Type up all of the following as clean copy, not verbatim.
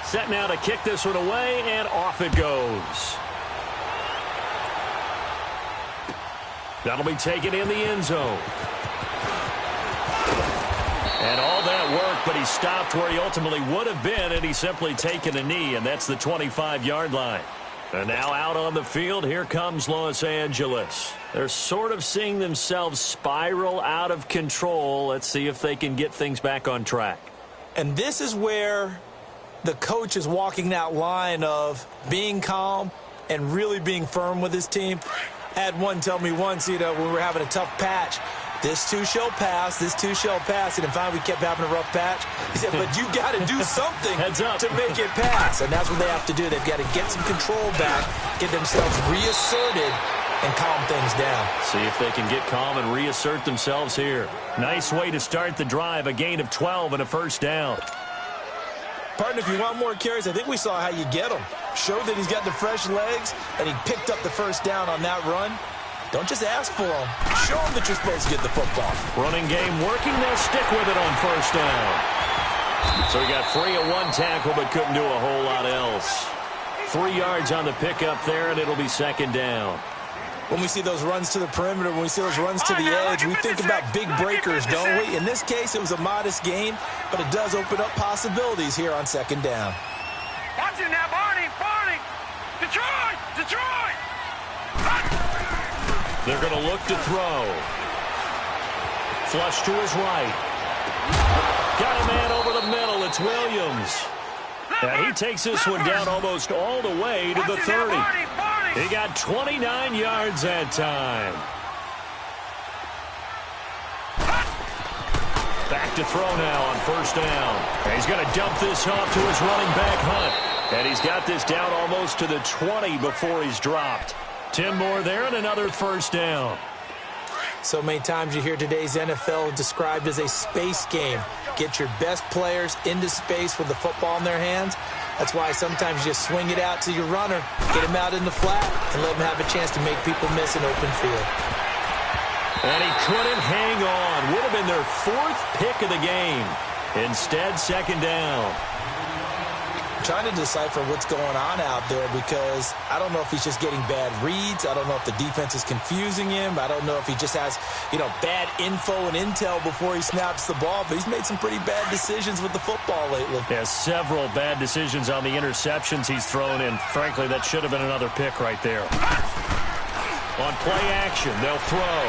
Set now to kick this one away, and off it goes. That'll be taken in the end zone. And all that work, but he stopped where he ultimately would have been, and he's simply taken a knee, and that's the 25-yard line. And now out on the field, here comes Los Angeles. They're sort of seeing themselves spiral out of control. Let's see if they can get things back on track. And this is where the coach is walking that line of being calm and really being firm with his team. I had one tell me once, when we were having a tough patch, this too shall pass, this too shall pass. And finally we kept having a rough patch. He said, but you got to do something to make it pass. And that's what they have to do. They've got to get some control back, get themselves reasserted, and calm things down. See if they can get calm and reassert themselves here. Nice way to start the drive, a gain of 12 and a first down. Partner, if you want more carries, I think we saw how you get them. Showed that he's got the fresh legs, and he picked up the first down on that run. Don't just ask for them. Show them that you're supposed to get the football. Running game working. They'll stick with it on first down. So he got free of one tackle, but couldn't do a whole lot else. 3 yards on the pickup there, and it'll be second down. When we see those runs to the perimeter, when we see those runs to the edge, we think about big breakers, don't we? In this case, it was a modest gain, but it does open up possibilities here on second down. Watch it now, Barney! Detroit! They're going to look to throw. Flush to his right. Got a man over the middle. It's Williams. And he takes this one down almost all the way to the 30. He got 29 yards that time. Back to throw now on first down. And he's going to dump this off to his running back, Hunt. And he's got this down almost to the 20 before he's dropped. 10 more there and another first down. So many times you hear today's NFL described as a space game. Get your best players into space with the football in their hands. That's why sometimes you just swing it out to your runner, get him out in the flat, and let him have a chance to make people miss an open field. And he couldn't hang on. Would have been their 4th pick of the game. Instead, second down. Trying to decipher what's going on out there because I don't know if he's just getting bad reads. I don't know if the defense is confusing him. I don't know if he just has, bad info and intel before he snaps the ball. But he's made some pretty bad decisions with the football lately. Yeah, several bad decisions on the interceptions he's thrown in. Frankly, that should have been another pick right there. On play action, they'll throw.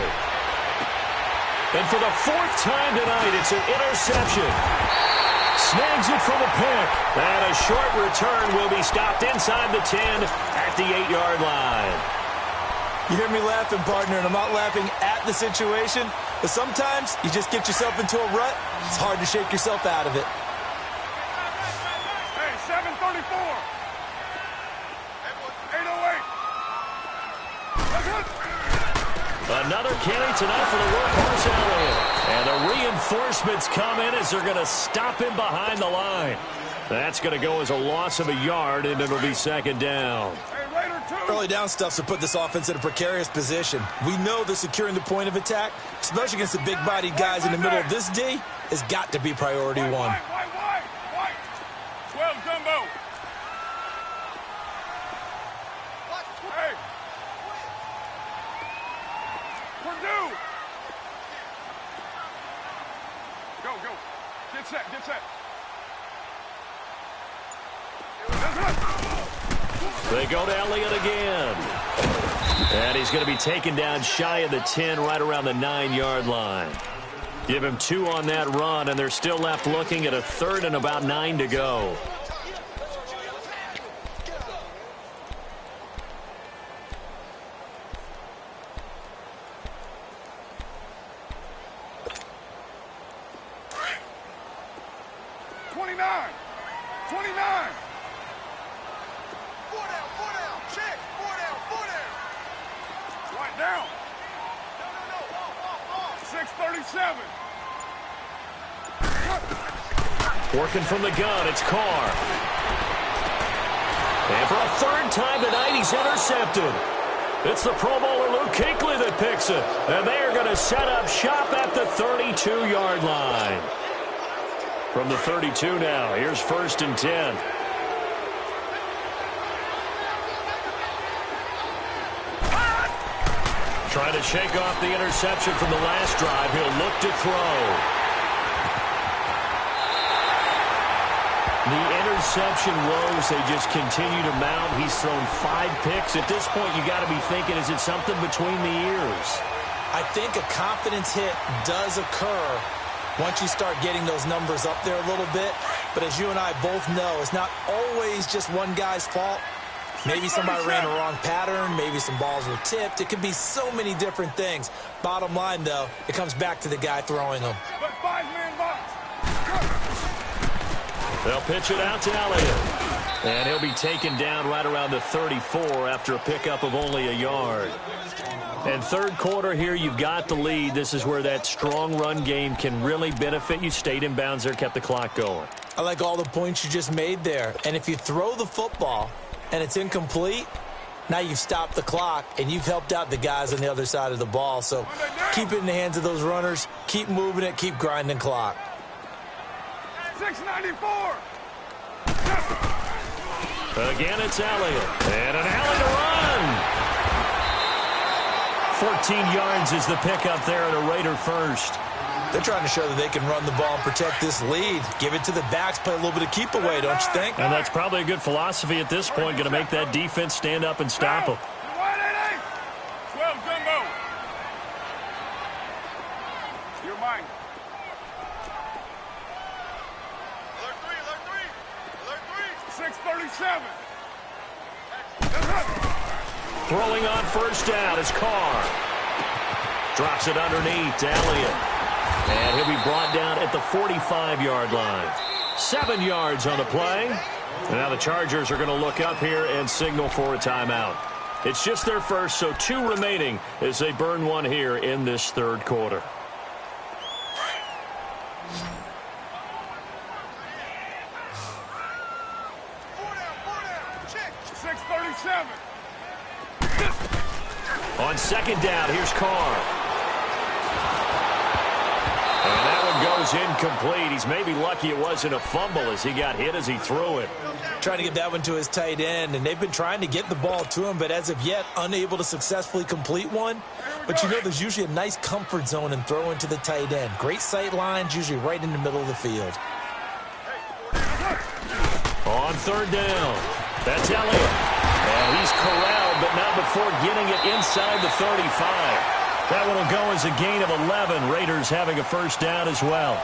And for the 4th time tonight, it's an interception. Snags it for the pick. And a short return will be stopped inside the 10 at the 8-yard line. You hear me laughing, partner, and I'm not laughing at the situation, but sometimes you just get yourself into a rut. It's hard to shake yourself out of it. Hey, 7:34. 8:08. Another carry tonight for the workhorse Elliott. And the reinforcements come in as they're going to stop him behind the line. That's going to go as a loss of a yard, and it'll be second down. Early down stuffs will put this offense in a precarious position. We know that securing the point of attack, especially against the big-bodied guys in the middle of this D, has got to be priority one. White. 12, Jumbo. Hey. Purdue. Go. Get set. They go to Elliott again. And he's going to be taken down shy of the 10, right around the 9-yard line. Give him 2 on that run, and they're still left looking at a 3rd and about 9 to go. Down. 6:37. Working from the gun, it's Carr. And for a 3rd time tonight, he's intercepted. It's the Pro Bowler Luke Kuechly that picks it. And they are going to set up shop at the 32-yard line. From the 32 now, here's 1st and 10. Trying to shake off the interception from the last drive. He'll look to throw. The interception woes, they just continue to mount. He's thrown 5 picks. At this point, you got to be thinking, is it something between the ears? I think a confidence hit does occur once you start getting those numbers up there a little bit. But as you and I both know, it's not always just one guy's fault. Maybe somebody ran a wrong pattern. Maybe some balls were tipped. It could be so many different things. Bottom line, though, it comes back to the guy throwing them. They'll pitch it out to Elliott. And he'll be taken down right around the 34 after a pickup of only a yard. And third quarter here, you've got the lead. This is where that strong run game can really benefit you. Stayed in bounds there, kept the clock going. I like all the points you just made there. And if you throw the football and it's incomplete, now you've stopped the clock and you've helped out the guys on the other side of the ball. So keep it in the hands of those runners. Keep moving it. Keep grinding clock. 694. Again, it's Elliott. And an alley to run. 14 yards is the pickup there at a Raider first. They're trying to show that they can run the ball and protect this lead. Give it to the backs, play a little bit of keep away, don't you think? And that's probably a good philosophy at this point, going to make that defense stand up and stop them. 12 jumbo. You're mine. Alert 3. 637. Throwing on first down is Carr. Drops it underneath to Elliott. And he'll be brought down at the 45-yard line. 7 yards on the play. And now the Chargers are going to look up here and signal for a timeout. It's just their first, so 2 remaining as they burn one here in this third quarter. On second down, here's Carr. And that one goes incomplete. He's maybe lucky it wasn't a fumble as he got hit as he threw it. Trying to get that one to his tight end, and they've been trying to get the ball to him, but as of yet, unable to successfully complete one. But you know there's usually a nice comfort zone in throwing to the tight end. Great sight lines, usually right in the middle of the field. On third down, that's Elliott. And he's corralled, but not before getting it inside the 35. That one will go as a gain of 11. Raiders having a first down as well.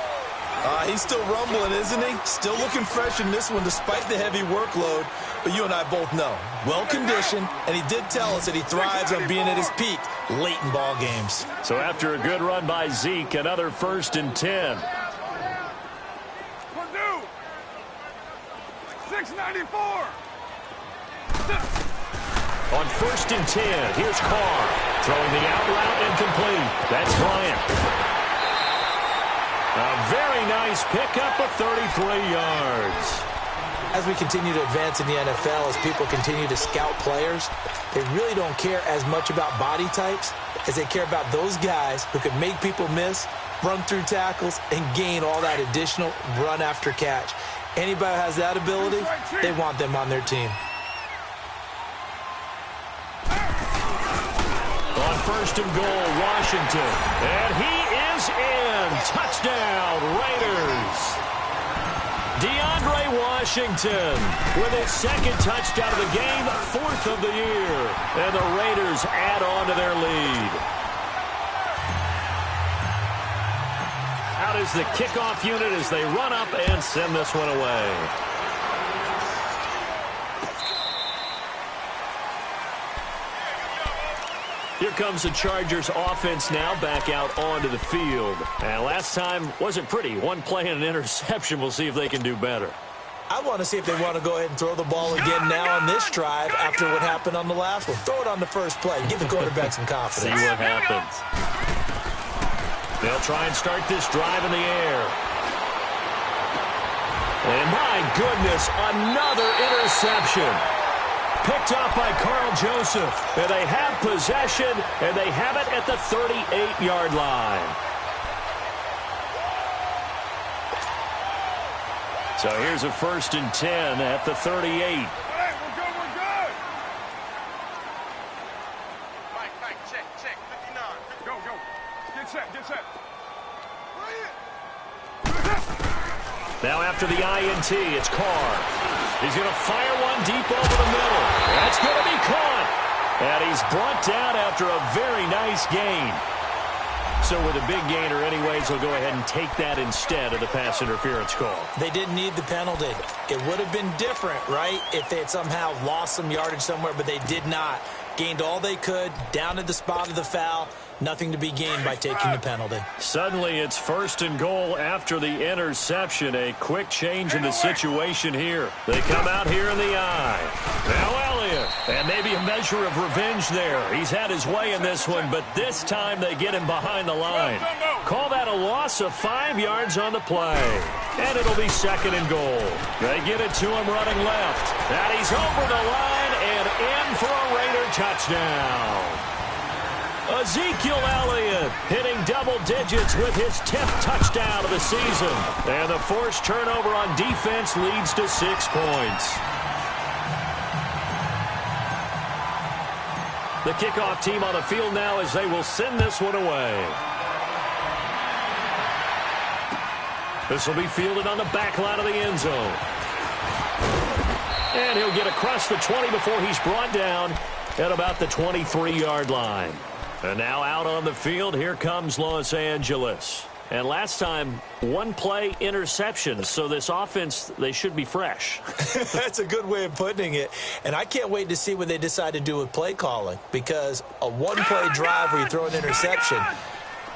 He's still rumbling, isn't he? Still looking fresh in this one despite the heavy workload. But you and I both know, well-conditioned, and he did tell us that he thrives on being at his peak late in ball games. So after a good run by Zeke, another 1st and 10. 694. On 1st and 10, here's Carr. Throwing the out route incomplete. That's Bryant. A very nice pickup of 33 yards. As we continue to advance in the NFL, as people continue to scout players, they really don't care as much about body types as they care about those guys who can make people miss, run through tackles, and gain all that additional run after catch. Anybody who has that ability, they want them on their team. On 1st and goal, Washington. And he is in. Touchdown, Raiders. DeAndre Washington with his 2nd touchdown of the game, 4th of the year. And the Raiders add on to their lead. Out is the kickoff unit as they run up and send this one away. Here comes the Chargers offense now back out onto the field. And last time wasn't pretty. One play and an interception. We'll see if they can do better. I want to see if they want to go ahead and throw the ball again now on this drive after what happened on the last one. Throw it on the first play. Give the quarterback some confidence. See what happens. They'll try and start this drive in the air. And my goodness, another interception. Picked off by Carl Joseph. And they have possession, and they have it at the 38-yard line. So here's a 1st and 10 at the 38. Hey, we're good, we're good. Mike, check. Now after the INT, it's Carr. He's going to fire one deep over the middle. That's going to be caught. And he's brought down after a very nice gain. So with a big gainer anyways, they'll go ahead and take that instead of the pass interference call. They didn't need the penalty. It would have been different, right, if they had somehow lost some yardage somewhere, but they did not. Gained all they could, down at the spot of the foul. Nothing to be gained by taking the penalty. Suddenly it's 1st and goal after the interception. A quick change in the situation here. They come out here in the eye. Now Elliott. And maybe a measure of revenge there. He's had his way in this one, but this time they get him behind the line. Call that a loss of 5 yards on the play. And it'll be 2nd and goal. They get it to him running left. And he's over the line and in for a Raider touchdown. Ezekiel Elliott hitting double digits with his 10th touchdown of the season. And the forced turnover on defense leads to 6 points. The kickoff team on the field now as they will send this one away. This will be fielded on the back line of the end zone. And he'll get across the 20 before he's brought down at about the 23-yard line. And now out on the field, here comes Los Angeles. And last time, 1 play interception. So this offense, they should be fresh. That's a good way of putting it. And I can't wait to see what they decide to do with play calling. Because a 1-play drive where you throw an interception,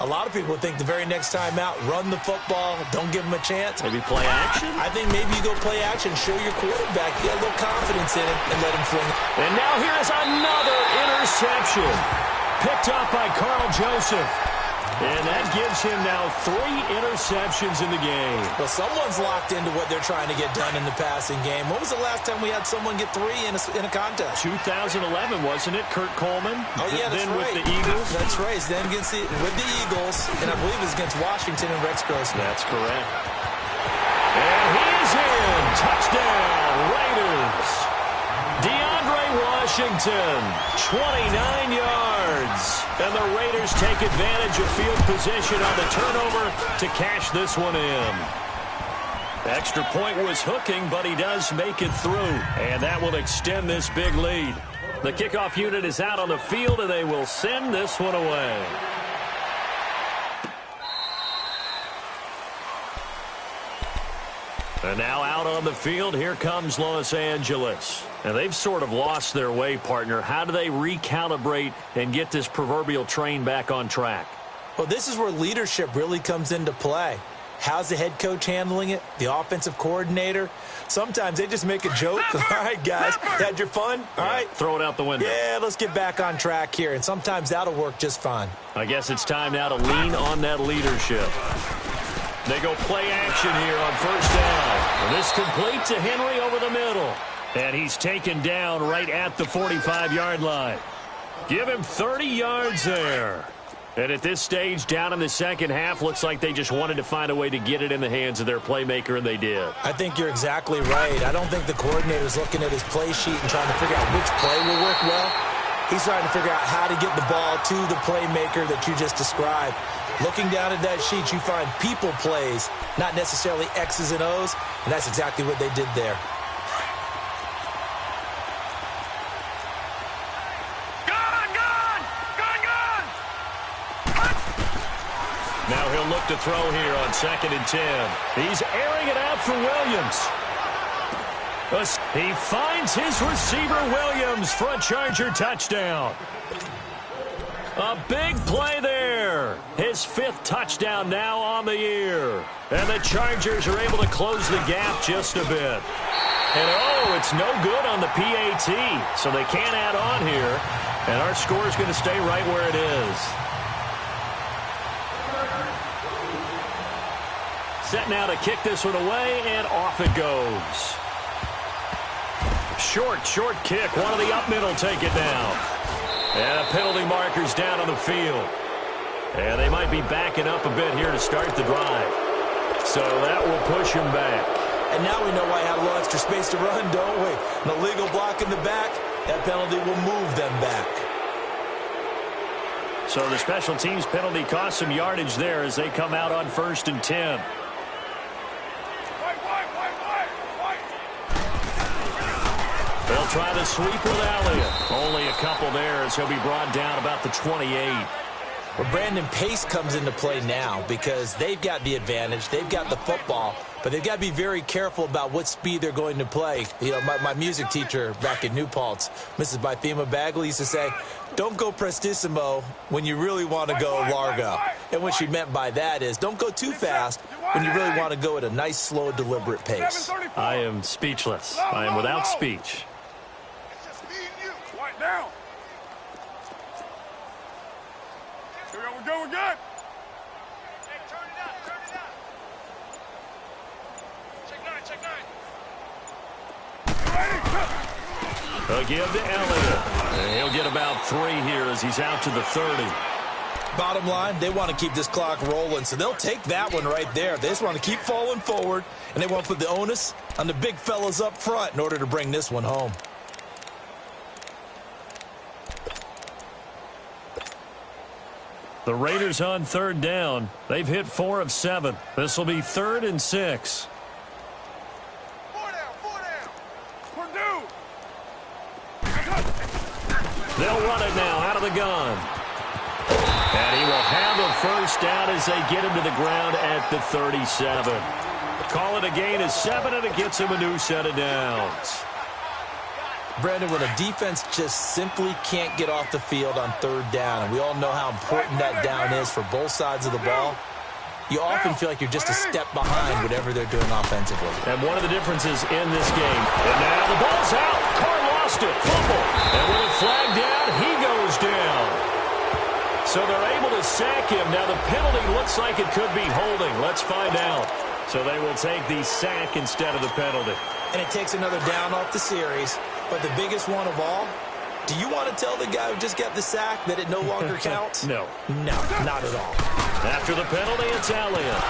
a lot of people think the very next time out, run the football, don't give them a chance. Maybe play action? I think maybe you go play action, show your quarterback, get a little confidence in it, and let him fling it. And now here's another interception. Picked up by Carl Joseph. And that gives him now 3 interceptions in the game. Well, someone's locked into what they're trying to get done in the passing game. When was the last time we had someone get 3 in a contest? 2011, wasn't it? Kurt Coleman? Oh, yeah, that's then right. With the Eagles? That's right. Then with the Eagles, and I believe it was against Washington and Rex Grossman. That's correct. And he is in. Touchdown, Raiders. DeAndre Washington, 29 yards. And the Raiders take advantage of field position on the turnover to cash this one in. The extra point was hooking, but he does make it through. And that will extend this big lead. The kickoff unit is out on the field, and they will send this one away. And now out on the field, here comes Los Angeles. And they've sort of lost their way, partner. How do they recalibrate and get this proverbial train back on track? Well, this is where leadership really comes into play. How's the head coach handling it? The offensive coordinator? Sometimes they just make a joke. All right, guys, had your fun? All right. Throw it out the window. Yeah, let's get back on track here. And sometimes that'll work just fine. I guess it's time now to lean on that leadership. They go play action here on 1st down. And this complete to Henry over the middle. And he's taken down right at the 45-yard line. Give him 30 yards there. And at this stage, down in the second half, looks like they just wanted to find a way to get it in the hands of their playmaker, and they did. I think you're exactly right. I don't think the coordinator's looking at his play sheet and trying to figure out which play will work well. He's trying to figure out how to get the ball to the playmaker that you just described. Looking down at that sheet, you find people plays, not necessarily X's and O's, and that's exactly what they did there. Now he'll look to throw here on 2nd and 10. He's airing it out for Williams. He finds his receiver Williams for a Charger touchdown. A big play there. His 5th touchdown now on the year. And the Chargers are able to close the gap just a bit. And oh, it's no good on the PAT. So they can't add on here. And our score is going to stay right where it is. Set now to kick this one away, and off it goes. Short kick. One of the up middle take it down. And a penalty marker's down on the field. And they might be backing up a bit here to start the drive. So that will push him back. And now we know why I have a little extra space to run, don't we? An illegal block in the back, that penalty will move them back. So the special teams penalty cost some yardage there as they come out on 1st and 10. They'll try to sweep with Elliott. Only a couple there as he'll be brought down about the 28. Well, Brandon, pace comes into play now because they've got the advantage. They've got the football, but they've got to be very careful about what speed they're going to play. You know, my music teacher back in New Paltz, Mrs. Bythema Bagley, used to say, don't go prestissimo when you really want to go largo. And what she meant by that is don't go too fast when you really want to go at a nice, slow, deliberate pace. I am speechless. I am without speech. Down. Here we go, we're good. Hey, turn it up, turn it up. Check nine. They'll give to Elliott. And he'll get about 3 here as he's out to the 30. Bottom line, they want to keep this clock rolling, so they'll take that one right there. They just want to keep falling forward, and they want to put the onus on the big fellas up front in order to bring this one home. The Raiders on 3rd down. They've hit 4 of 7. This will be 3rd and 6. 4 down. Purdue. They'll run it now out of the gun. And he will have a first down as they get him to the ground at the 37. Call it a gain of 7, and it gets him a new set of downs. Brandon, when a defense just simply can't get off the field on 3rd down, and we all know how important that down is for both sides of the ball, you often feel like you're just a step behind whatever they're doing offensively. And one of the differences in this game, and now the ball's out. Carr lost it. Fumble. And with a flag down, he goes down. So they're able to sack him. Now the penalty looks like it could be holding. Let's find out. So they will take the sack instead of the penalty. And it takes another down off the series. But the biggest one of all, do you want to tell the guy who just got the sack that it no longer counts? No. No, not at all. After the penalty, it's Elliott.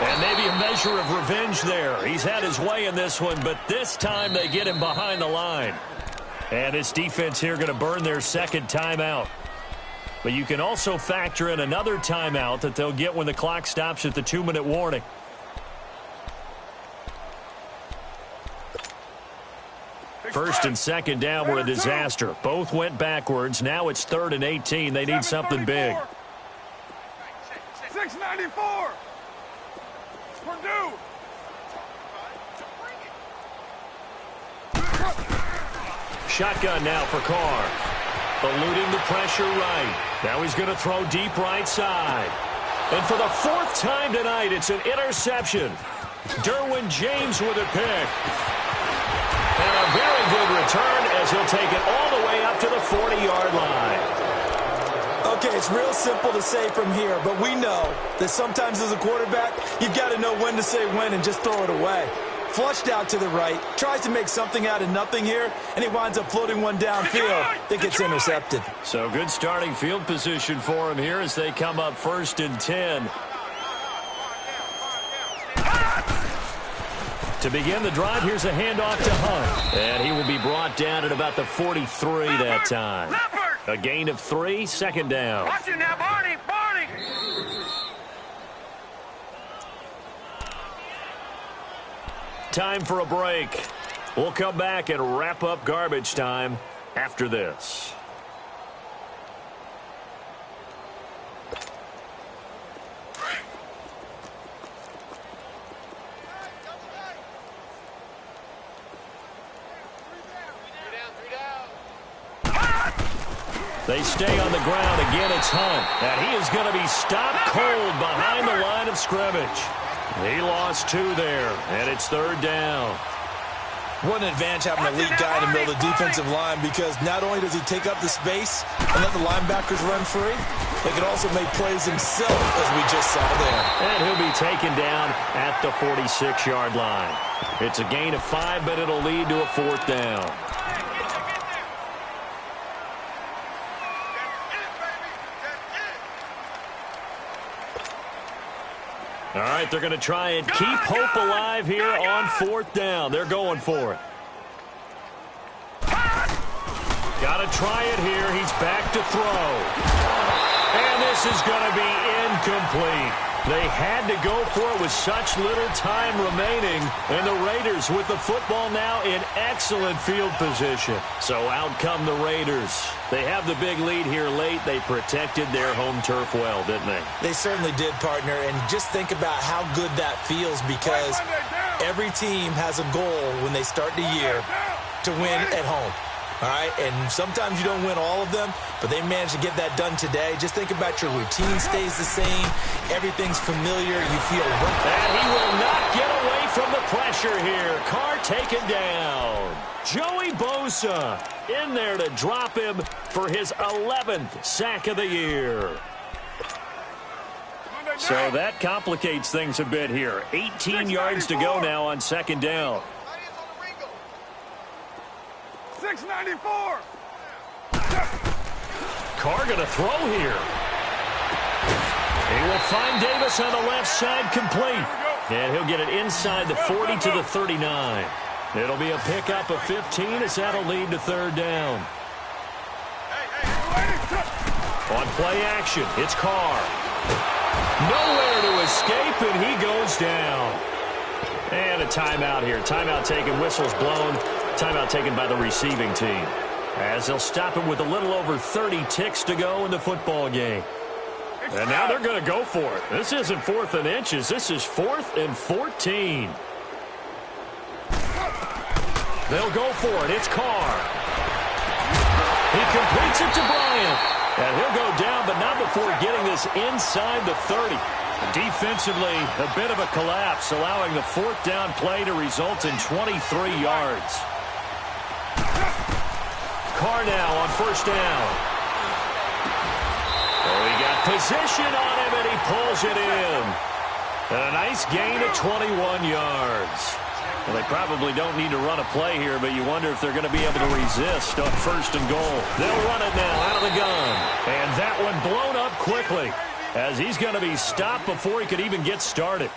And maybe a measure of revenge there. He's had his way in this one, but this time they get him behind the line. And this defense here going to burn their 2nd timeout. But you can also factor in another timeout that they'll get when the clock stops at the 2-minute warning. First and 2nd down were a disaster. Both went backwards. Now it's 3rd and 18. They need something big. 694. Purdue. Shotgun now for Carr. Eluding the pressure right. Now he's going to throw deep right side. And for the 4th time tonight, it's an interception. Derwin James with a pick. And a very good return as he'll take it all the way up to the 40-yard line. Okay, it's real simple to say from here, but we know that sometimes as a quarterback, you've got to know when to say when and just throw it away. Flushed out to the right, tries to make something out of nothing here, and he winds up floating one downfield that gets intercepted. So good starting field position for him here as they come up 1st and 10. To begin the drive, here's a handoff to Hunt. And he will be brought down at about the 43 that time. A gain of 3, 2nd down. Watch it now, Barney. Time for a break. We'll come back and wrap up garbage time after this. They stay on the ground. Again, it's Hunt. And he is going to be stopped cold behind the line of scrimmage. He lost 2 there, and it's 3rd down. What an advantage having an elite guy in the middle of the defensive line, because not only does he take up the space and let the linebackers run free, he can also make plays himself, as we just saw there. And he'll be taken down at the 46-yard line. It's a gain of 5, but it'll lead to a 4th down. All right, they're going to try and keep hope alive here on 4th down. They're going for it. Got to try it here. He's back to throw. And this is going to be incomplete. They had to go for it with such little time remaining, and the Raiders with the football now in excellent field position. So out come the Raiders. They have the big lead here late. They protected their home turf well, didn't they? They certainly did, partner, and just think about how good that feels because every team has a goal when they start the year to win at home. All right, and sometimes you don't win all of them, but they managed to get that done today. Just think about your routine stays the same. Everything's familiar. You feel right. And he will not get away from the pressure here. Carr taken down. Joey Bosa in there to drop him for his 11th sack of the year. So that complicates things a bit here. 18 yards to go now on second down. 694. Carr going to throw here. He will find Davis on the left side complete. And he'll get it inside the 40 to the 39. It'll be a pickup of 15 as that'll lead to third down. On play action, it's Carr. Nowhere to escape, and he goes down. And a timeout here. Timeout taken, whistles blown. Timeout taken by the receiving team. As they'll stop him with a little over 30 ticks to go in the football game. And now they're going to go for it. This isn't 4th and inches. This is 4th and 14. They'll go for it. It's Carr. He completes it to Bryant. And he'll go down, but not before getting this inside the 30. Defensively, a bit of a collapse, allowing the 4th down play to result in 23 yards. Carr now on first down. Oh, he got position on him, and he pulls it in. And a nice gain of 21 yards. Well, they probably don't need to run a play here, but you wonder if they're going to be able to resist on first and goal. They'll run it now out of the gun. And that one blown up quickly as he's going to be stopped before he could even get started.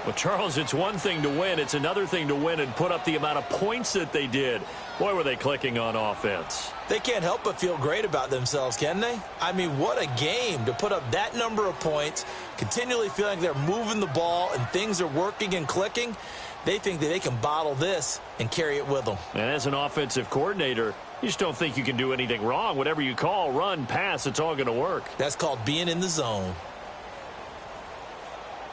Well, Charles, it's one thing to win. It's another thing to win and put up the amount of points that they did. Boy, were they clicking on offense. They can't help but feel great about themselves, can they? I mean, what a game to put up that number of points, continually feeling like they're moving the ball and things are working and clicking. They think that they can bottle this and carry it with them. And as an offensive coordinator, you just don't think you can do anything wrong. Whatever you call, run, pass, it's all going to work. That's called being in the zone.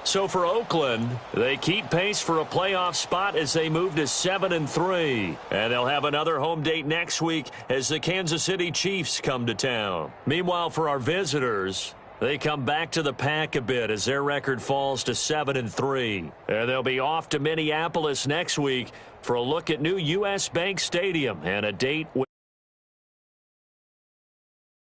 So for Oakland, they keep pace for a playoff spot as they move to 7-3. And they'll have another home date next week as the Kansas City Chiefs come to town. Meanwhile, for our visitors, they come back to the pack a bit as their record falls to 7-3. And they'll be off to Minneapolis next week for a look at new U.S. Bank Stadium and a date with